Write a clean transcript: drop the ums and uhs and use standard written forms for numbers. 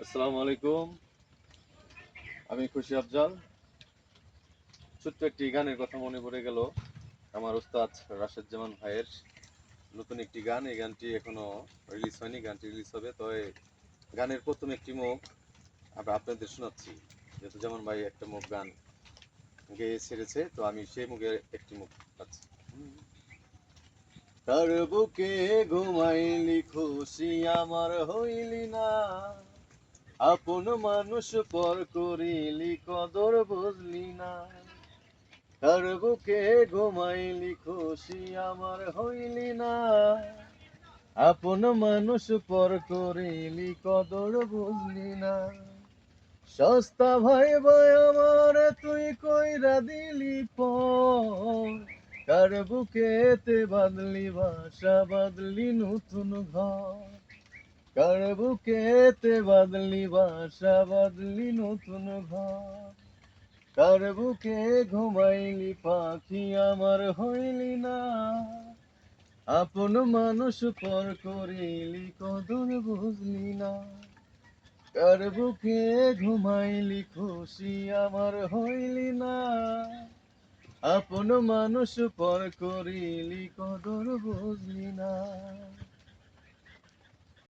আসসালামু আলাইকুম। আমি খুশি আফজাল। ছোট্ট একটি গানের কথা মনে পড়ে গেল। আমার ওস্তাদ রাশেদ জামান ভাইয়ের নতুন একটি গান। এই গানটি এখনো রিলিজ হয়নি। গানটি রিলিজ হবে। তো এই গানের প্রথম একটি মুখ আমরা আপনাদের শোনাচ্ছি। যেহেতু জামান ভাই একটা মুখ গান গেয়ে ছেড়েছে, তো আমি সেই মুখের একটি মুখ পাচ্ছি। তার বুকে ঘুমাইলি খুশি আমার হইলি না, আপন মানুষ পর করিলি কদর বুঝলি না। তার বুকে ঘুমাইলি খুশি আমার হইলি না, আপন মানুষ পর করিলি কদর বুঝলি না। সস্তা ভাই ভাই আমার তুই কইরা দিলি পর, কার বুকেতে বাঁধলি বাসা বাঁধলি নতুন ঘর, কার বুকেতে বাঁধলি বাসা বাঁধলি নতুন ঘর, কার বুকে ঘুমাইলি পাখি আমার হইলি না, আপন মানুষ পর করিলি কদর বুঝলি না। কার বুকে ঘুমাইলি খুশি আমার হইলি না, আপন মানুষ পর করিলি কদর বুঝলি না।